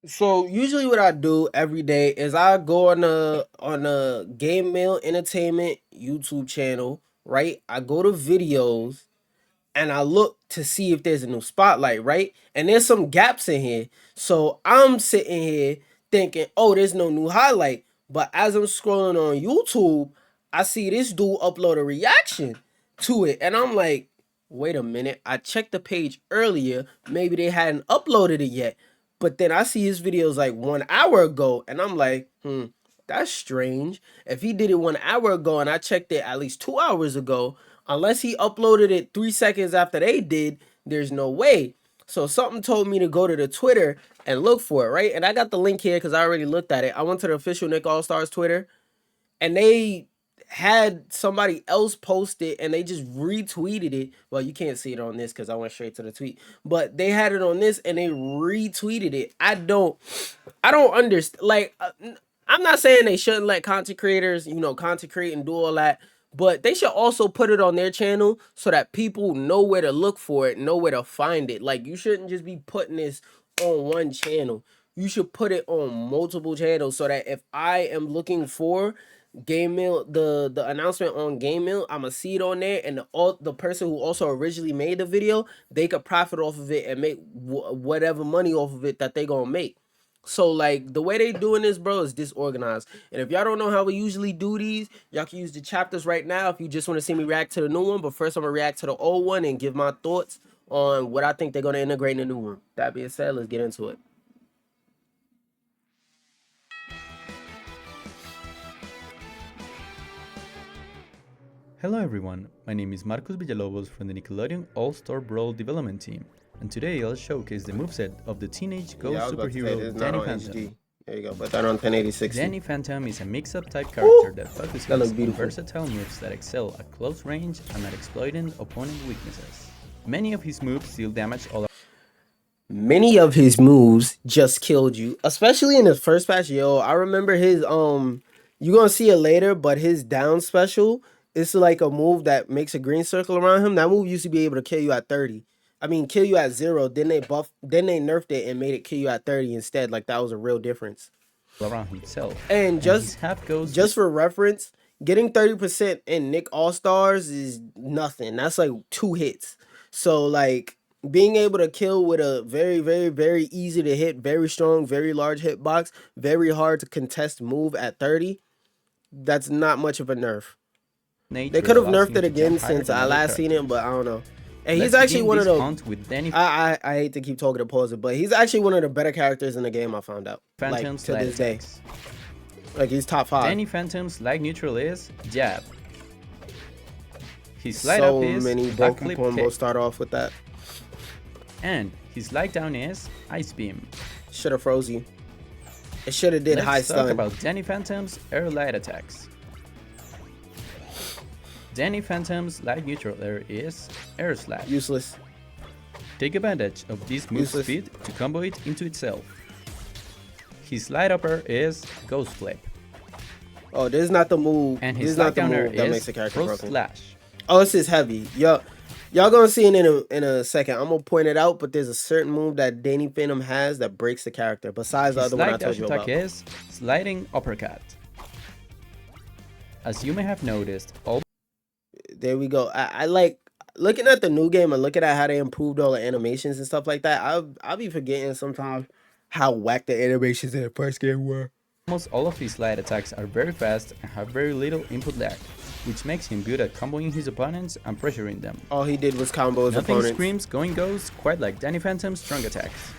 So usually what I do every day is I go on a Game Mail Entertainment YouTube channel, right? I go to videos and I look to see if there's a new spotlight, right? And there's some gaps in here. So I'm sitting here thinking, oh, there's no new highlight. But as I'm scrolling on YouTube, I see this dude upload a reaction to it. And I'm like, wait a minute. I checked the page earlier. Maybe they hadn't uploaded it yet. But then I see his videos like 1 hour ago. And I'm like, that's strange. If he did it 1 hour ago and I checked it at least 2 hours ago, unless he uploaded it 3 seconds after they did, there's no way. So something told me to go to the Twitter and look for it, right? And I got the link here because I already looked at it. I went to the official Nick All Stars Twitter, and they had somebody else post it and they just retweeted it. Well, you can't see it on this because I went straight to the tweet, but they had it on this and they retweeted it. I don't understand. Like, I'm not saying they shouldn't let content creators, content create and do all that, but they should also put it on their channel so that people know where to look for it, know where to find it. Like, you shouldn't just be putting this on one channel. You should put it on multiple channels so that if I am looking for Game Mill, the announcement on Game Mill, I'ma see it on there, and the person who also originally made the video, they could profit off of it and make whatever money off of it that they gonna make. So like the way they doing this, bro, is disorganized. And if y'all don't know how we usually do these, y'all can use the chapters right now if you just want to see me react to the new one. But first, I'm gonna react to the old one and give my thoughts on what I think they're gonna integrate in the new one. That being said, let's get into it. Hello everyone, my name is Marcos Villalobos from the Nickelodeon All-Star Brawl development team, and today I'll showcase the moveset of the teenage ghost superhero Danny Phantom. There you go, but that on 1080 Danny Phantom is a mix-up type character that focuses that looks on beautiful. versatile moves that excel at close range and at exploiting opponent weaknesses. Many of his moves deal damage all Many of his moves just killed you, especially in his first patch. Yo, I remember his you gonna see it later, but his down special is like a move that makes a green circle around him. That move used to be able to kill you at 30. I mean, kill you at 0. Then they nerfed it and made it kill you at 30 instead. Like that was a real difference. around himself. And His half ghost just for reference, getting 30% in Nick All Stars is nothing. That's like 2 hits. So like being able to kill with a very, very, very easy to hit, very strong, very large hitbox, very hard to contest move at 30, that's not much of a nerf. They could have nerfed it again since I last seen it, but I don't know. And he's actually one of the with Danny I hate to keep talking to pause it, but he's actually one of the better characters in the game. I found out, Phantom's like to this day, like he's top 5. Danny Phantom's light neutral is jab. His light So up is many broken backflip combos kick. start off with that. And his light down is ice beam. Should have froze you. It should have did high Let's talk stun. about Danny Phantom's air light attacks. Danny Phantom's light neutral air is air slap. Useless. Take advantage of this move Useless. speed to combo it into itself. His light up air is ghost flip. Oh, this is not the move. And This his is not light the down air move that is makes the character frost broken. slash. Oh, this is heavy. Y'all gonna see it in a second. I'm gonna point it out, but there's a certain move that Danny Phantom has that breaks the character. Besides the His other one I light told dash you attack about. is sliding uppercut. As you may have noticed, all There we go. I like looking at the new game and looking at how they improved all the animations and stuff like that. I'll be forgetting sometimes how whack the animations in the first game were. almost all of his light attacks are very fast and have very little input lag, which makes him good at comboing his opponents and pressuring them. All he did was combo his Nothing opponents. screams going ghost quite like Danny Phantom's strong attacks.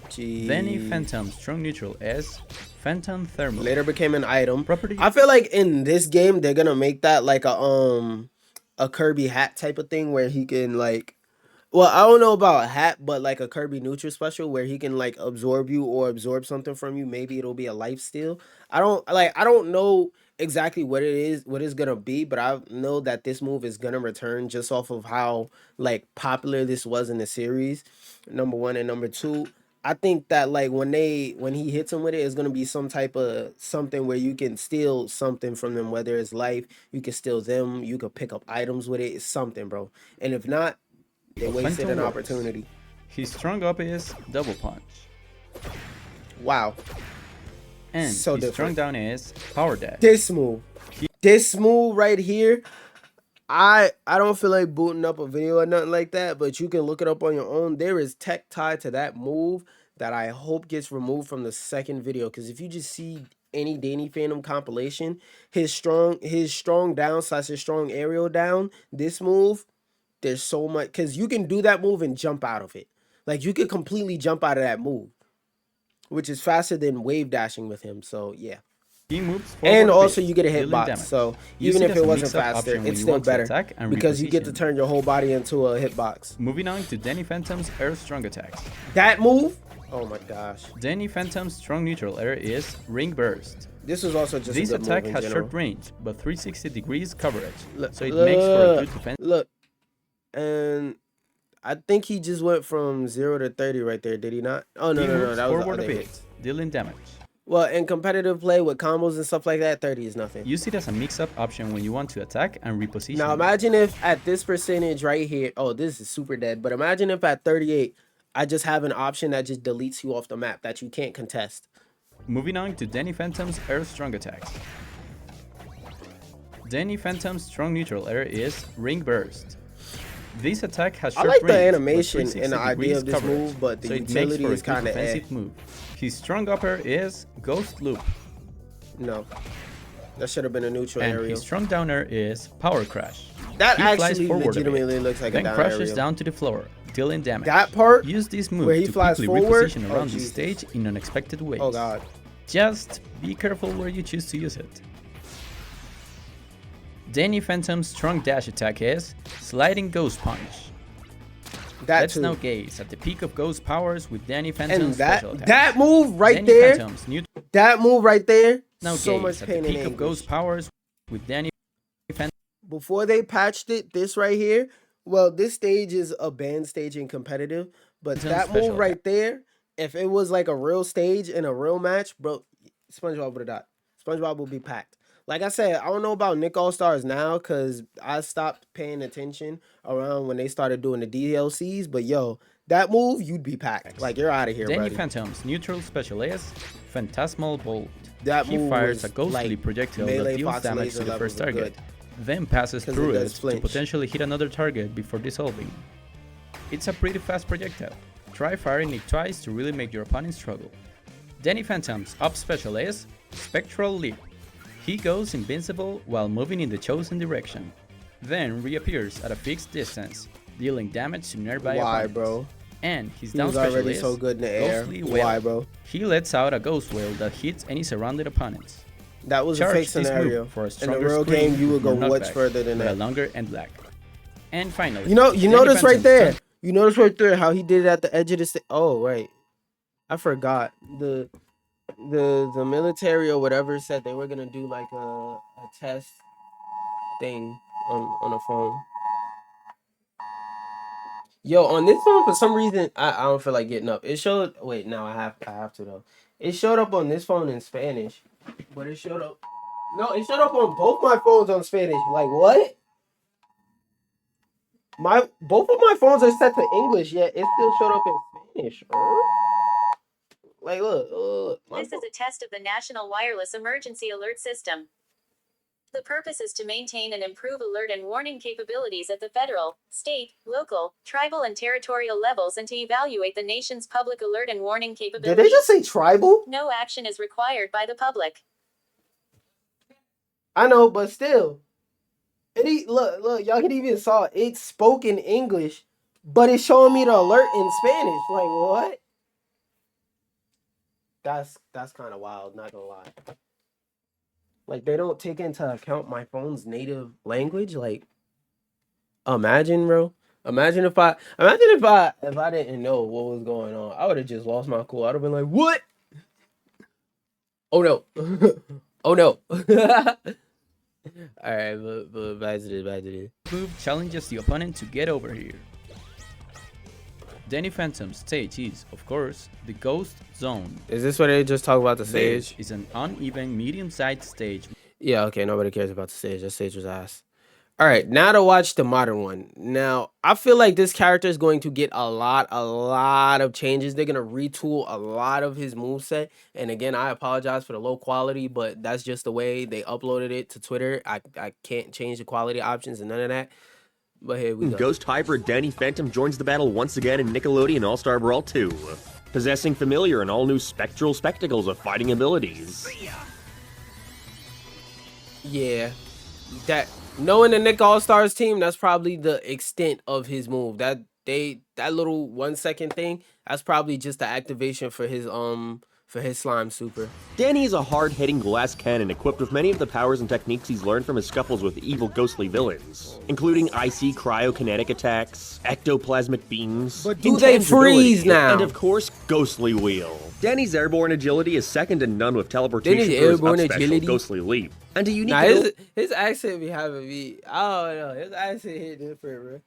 Jeez. Danny Phantom's strong neutral is Phantom Thermal. Later became an item. Property I feel like in this game they're gonna make that like a Kirby hat type of thing where he can like, well, I don't know about a hat, but like a Kirby neutral special where he can like absorb you or absorb something from you. Maybe it'll be a life steal. I don't know exactly what it is, what it's gonna be, but I know that this move is gonna return just off of how like popular this was in the series. Number one, and number two, I think that like when he hits him with it, it's gonna be some type of something where you can steal something from them, whether it's life, you can steal them, you could pick up items with it. It's something, bro. And if not, they wasted Phantom an works. opportunity. His strong up is double punch. Wow. And So his strong different. down is power dash. This move right here, I don't feel like booting up a video or nothing like that, but you can look it up on your own. There is tech tied to that move that I hope gets removed from the second video, because if you just see any Danny Phantom compilation, his strong down / his strong aerial down, this move, there's so much, because you can do that move and jump out of it. Like, you could completely jump out of that move, which is faster than wave dashing with him. So yeah. He moves forward And a also bit, you get a dealing hitbox, damage. so Use even it if as it a wasn't mix-up faster, option when it's you still want to better attack and because you get to reposition. turn your whole body into a hitbox. Moving on to Danny Phantom's air strong attacks. That move, oh my gosh. Danny Phantom's strong neutral air is Ring Burst. This was also just This a good attack move in has general. short range, but 360 degrees coverage, so it Look, makes for a good defense. Look, and I think he just went from 0 to 30 right there, did he not? Oh, no, He no, moves that was the forward a other bit, hits. dealing damage. Well, in competitive play with combos and stuff like that, 30 is nothing. Use it as a mix-up option when you want to attack and reposition. Now imagine if at this percentage right here, oh, this is super dead, but imagine if at 38, I just have an option that just deletes you off the map that you can't contest. Moving on to Danny Phantom's air strong attacks. Danny Phantom's strong neutral air is Ring Burst. This attack has short like range, the animation but and the idea of this coverage, move, but the so utility is kind of defensive move. His strong upper is Ghost Loop. No, that should have been a neutral And aerial. his strong downer is Power Crash. That He actually flies legitimately looks like then a down crashes aerial. down to the floor, dealing damage. That part Use this move where he to flies quickly forward, reposition oh, around the Jesus. stage in unexpected ways. Oh god. Just be careful where you choose to use it. Danny Phantom's strong dash attack is Sliding Ghost Punch. Let's now gaze at the peak of Ghost powers with Danny Phantom's And special attacks. that move right Danny there, Phantom's that move right there, now so gaze much at pain the and peak of anguish. Ghost powers with Danny Phantom. Before they patched it, this right here, well, this stage is a banned stage in competitive, but that move right there, if it was like a real stage in a real match, bro, SpongeBob would have died. SpongeBob would be packed. Like I said, I don't know about Nick All-Stars now because I stopped paying attention around when they started doing the DLCs, but yo, that move, you'd be packed. Like, you're out of here, Danny buddy. Phantom's neutral special is Phantasmal Bolt. That He move fires was a ghostly like projectile melee that deals Fox damage laser to the levels first of target, good. then passes 'Cause through it it does to flinch. potentially hit another target before dissolving. It's a pretty fast projectile. Try firing it twice to really make your opponent struggle. Danny Phantom's up special is Spectral Leap. He goes invincible while moving in the chosen direction, then reappears at a fixed distance, dealing damage to nearby opponents. Bro? And his He down was special already is so good in the air. Ghostly Whale. Why, bro? He lets out a ghost whale that hits any surrounded opponents. That was Charge a fake this scenario. move for a In the stronger real screen game, you would with go more much knockback, further than but a that. longer end lag. And finally, You Danny notice right Phantom's there. turn- You notice right there how he did it at the edge of the stage. Oh, right. I forgot. The military or whatever said they were gonna do like a test thing on a phone. Yo, on this phone for some reason I don't feel like getting up. It showed. Wait, now I have to though. It showed up on this phone in Spanish, but it showed up. No, it showed up on both my phones on Spanish. Like what? Both of my phones are set to English, yet it still showed up in Spanish. Like look. This is a test of the National Wireless Emergency Alert System. The purpose is to maintain and improve alert and warning capabilities at the federal, state, local, tribal, and territorial levels and to evaluate the nation's public alert and warning capabilities. Did they just say tribal? No action is required by the public. I know, but still. Look, y'all can even saw it spoke in English, but it's showing me the alert in Spanish. Like what? That's kind of wild, not gonna lie. Like they don't take into account my phone's native language. Like, imagine, bro. Imagine if I didn't know what was going on. I would have just lost my cool. I'd have been like, what? Oh no. Oh no. Alright, but back to this. Move challenges the opponent to get over here. Danny Phantom's stage is, of course, the Ghost Zone. Is this where they just talk about the stage? This is an uneven, medium-sized stage. Yeah, okay, nobody cares about the stage. That stage was ass. All right, now to watch the modern one. Now, I feel like this character is going to get a lot of changes. They're gonna retool a lot of his moveset. And again, I apologize for the low quality, but that's just the way they uploaded it to Twitter. I can't change the quality options and none of that. But here we go. Ghost hybrid Danny Phantom joins the battle once again in Nickelodeon All-Star Brawl 2, possessing familiar and all-new spectral spectacles of fighting abilities. Yeah, that knowing the Nick All Stars team, that's probably the extent of his move. That little 1 second thing, that's probably just the activation for his slime super. Danny is a hard-hitting glass cannon equipped with many of the powers and techniques he's learned from his scuffles with evil ghostly villains, including icy cryokinetic attacks, ectoplasmic beams, but do they freeze now? And of course, ghostly wheel. Danny's airborne agility is second to none with teleportation for his up special ghostly leap. And a unique his accent be having me. I don't know. His accent hit different, bro.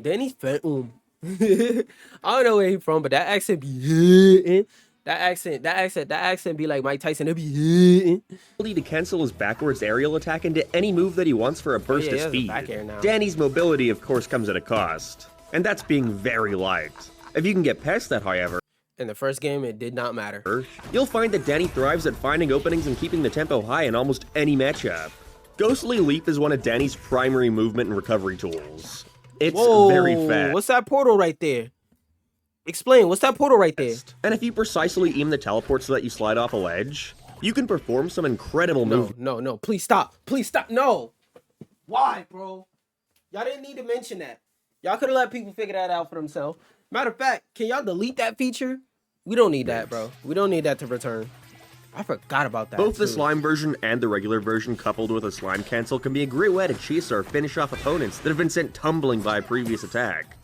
Danny's Phantom. I don't know where he from, but that accent be hitting. That accent be like Mike Tyson. It be hitting. Ability to cancel his backwards aerial attack into any move that he wants for a burst of speed. Back air now. Danny's mobility, of course, comes at a cost, and that's being very light. If you can get past that, however, in the first game, it did not matter. You'll find that Danny thrives at finding openings and keeping the tempo high in almost any matchup. Ghostly Leap is one of Danny's primary movement and recovery tools. It's very fast. What's that portal right there? Explain, what's that portal right there? And if you precisely aim the teleport so that you slide off a ledge, you can perform some incredible moves. No, please stop. Please stop. No. Why, bro? Y'all didn't need to mention that. Y'all could have let people figure that out for themselves. Matter of fact, can y'all delete that feature? We don't need that, bro. We don't need that to return. I forgot about that. Both the slime version and the regular version coupled with a slime cancel can be a great way to chase or finish off opponents that have been sent tumbling by a previous attack.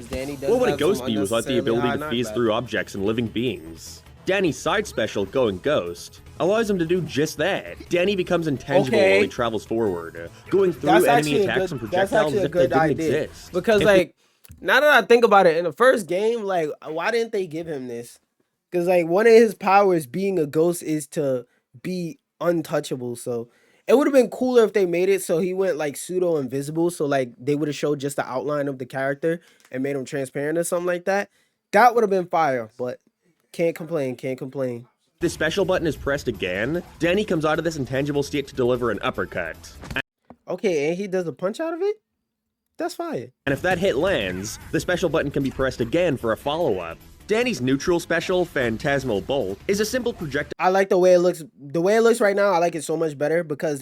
Danny does what would a ghost be without the ability to phase through objects and living beings? Danny's side special, Going Ghost, allows him to do just that. Danny becomes intangible while he travels forward, going through enemy attacks and projectiles as if they didn't exist. Because, like, now that I think about it, in the first game, like, why didn't they give him this? Because, like, one of his powers being a ghost is to be untouchable, so it would have been cooler if they made it so he went like pseudo invisible, so like they would have showed just the outline of the character and made him transparent or something like that. That would have been fire, but can't complain. The special button is pressed again. Danny comes out of this intangible state to deliver an uppercut. Okay, and he does a punch out of it? That's fire. And if that hit lands, the special button can be pressed again for a follow-up. Danny's neutral special, Phantasmal Bolt, is a simple projectile. I like the way it looks. The way it looks right now, I like it so much better because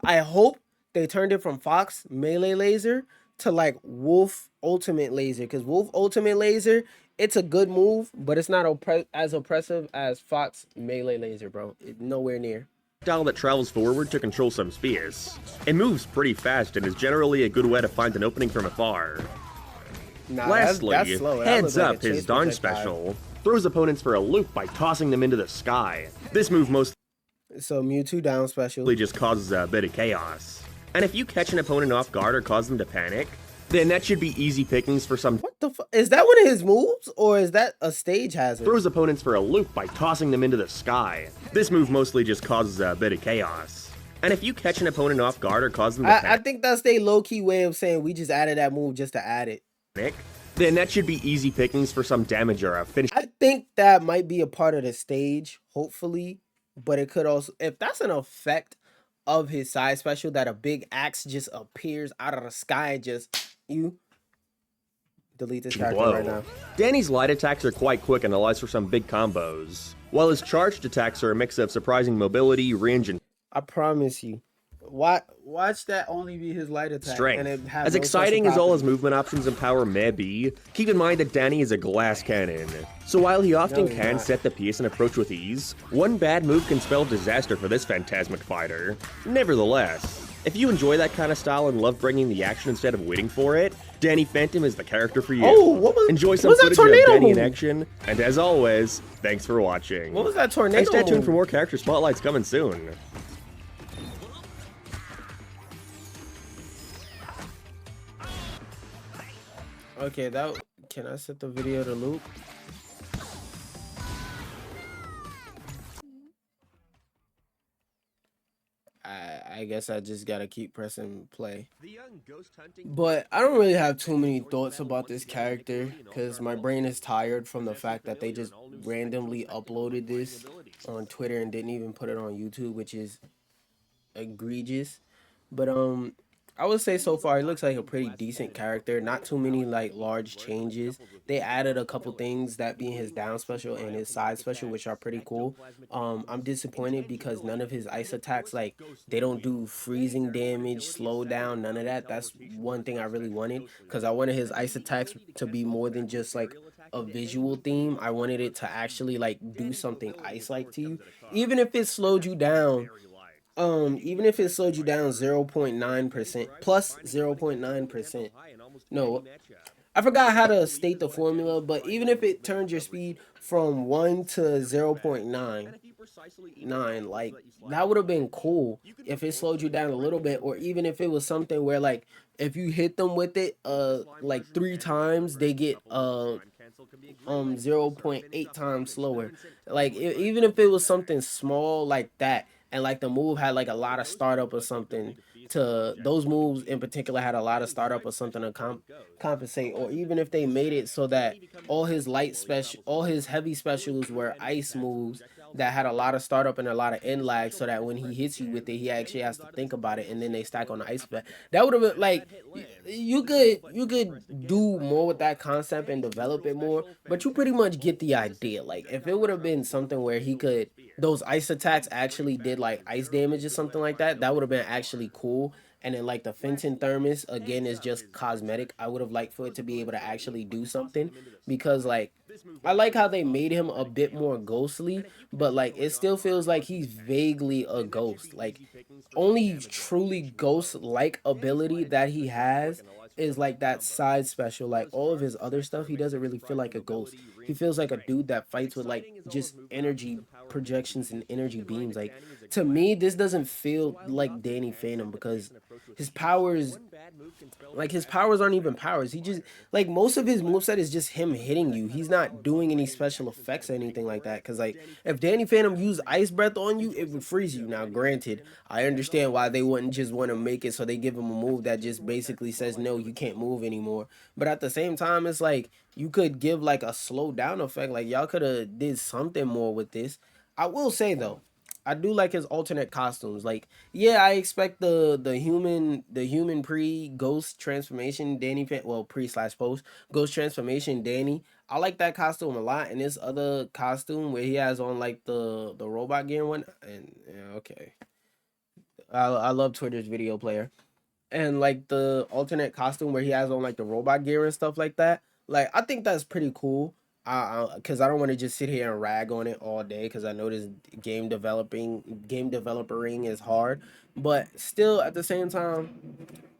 I hope they turned it from Fox Melee Laser to like Wolf Ultimate Laser. Because Wolf Ultimate Laser, it's a good move, but it's not as oppressive as Fox Melee Laser, bro. Nowhere near. That travels forward to control some space. It moves pretty fast and is generally a good way to find an opening from afar. Lastly, that's slow. Heads Up, his Dawn special, throws opponents for a loop by tossing them into the sky. This move mostly Mewtwo down special just causes a bit of chaos. And if you catch an opponent off guard or cause them to panic, then that should be easy pickings for some. What the fuck? Is that one of his moves, or is that a stage hazard? Throws opponents for a loop by tossing them into the sky. This move mostly just causes a bit of chaos. And if you catch an opponent off guard or cause them to panic, I think that's their low-key way of saying we just added that move just to add it. Then that should be easy pickings for some damage or a finish. I think that might be a part of the stage, hopefully, but it could also, if that's an effect of his side special, that a big axe just appears out of the sky and just, you delete this character right now. Danny's light attacks are quite quick and allows for some big combos, while his charged attacks are a mix of surprising mobility, range, and I promise you. Watch that only be his light attack. Strength. And it have as exciting as all his movement options and power may be, keep in mind that Danny is a glass cannon. So while he often can set the pace and approach with ease, one bad move can spell disaster for this phantasmic fighter. Nevertheless, if you enjoy that kind of style and love bringing the action instead of waiting for it, Danny Phantom is the character for you. Enjoy some footage of Danny in action, and as always, thanks for watching. What was that tornado? And stay tuned for more character spotlights coming soon. Okay, can I set the video to loop? I I guess I just gotta keep pressing play. But I don't really have too many thoughts about this character because my brain is tired from the fact that they just randomly uploaded this on Twitter and didn't even put it on YouTube, which is egregious. But I would say so far it looks like a pretty decent character. Not too many like large changes. They added a couple things, that being his down special and his side special, which are pretty cool. I'm disappointed because none of his ice attacks, like, they don't do freezing damage, slow down, none of that. That's one thing I really wanted, because I wanted his ice attacks to be more than just like a visual theme. I wanted it to actually like do something ice like to you, even if it slowed you down. Even if it slowed you down 0.9% plus 0.9%. No, I forgot how to state the formula, but even if it turned your speed from 1 to 0.99, like, that would have been cool if it slowed you down a little bit, or even if it was something where, like, if you hit them with it like 3 times, they get 0.8 times slower. Like, even if it was something small like that, and like the move had like a lot of startup or something, to those moves in particular had a lot of startup or something to compensate, or even if they made it so that all his heavy specials were ice moves that had a lot of startup and a lot of end lag, so that when he hits you with it, he actually has to think about it, and then they stack on the ice effect. That would have been like, you could do more with that concept and develop it more, but you pretty much get the idea. Like, if it would have been something where he could, those ice attacks actually did like ice damage or something like that, that would have been actually cool. And then like the Fenton Thermos again is just cosmetic. I would have liked for it to be able to actually do something, because like, I like how they made him a bit more ghostly, but like it still feels like he's vaguely a ghost. Like, only truly ghost like ability that he has is like that side special. Like, all of his other stuff, he doesn't really feel like a ghost. He feels like a dude that fights with like just energy projections and energy beams. Like, to me, this doesn't feel like Danny Phantom, because his powers, like, his powers aren't even powers. He just, like, most of his moveset is just him hitting you. He's not doing any special effects or anything like that. Because like, if Danny Phantom used ice breath on you, it would freeze you. Now granted, I understand why they wouldn't just want to make it so they give him a move that just basically says no, you can't move anymore. But at the same time, it's like, you could give like a slow down effect. Like, y'all could have did something more with this. I will say though, I do like his alternate costumes. Like, yeah, I expect the human pre ghost transformation Danny well, pre slash post ghost transformation Danny. I like that costume a lot. And this other costume where he has on like the robot gear one. And yeah, okay, I love Twitter's video player. And like the alternate costume where he has on like the robot gear and stuff like that. Like, I think that's pretty cool. Because I don't want to just sit here and rag on it all day, because I know this game developering is hard, but still at the same time,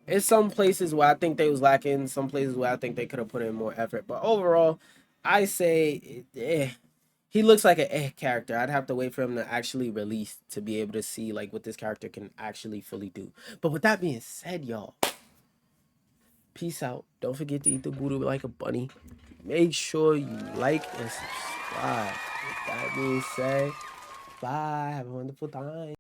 it's some places where I think they was lacking, some places where I think they could have put in more effort. But overall, I say, he looks like an character. I'd have to wait for him to actually release to be able to see like what this character can actually fully do. But with that being said, y'all, peace out. Don't forget to eat the booty like a bunny. Make sure you like and subscribe. With that being said, bye. Have a wonderful time.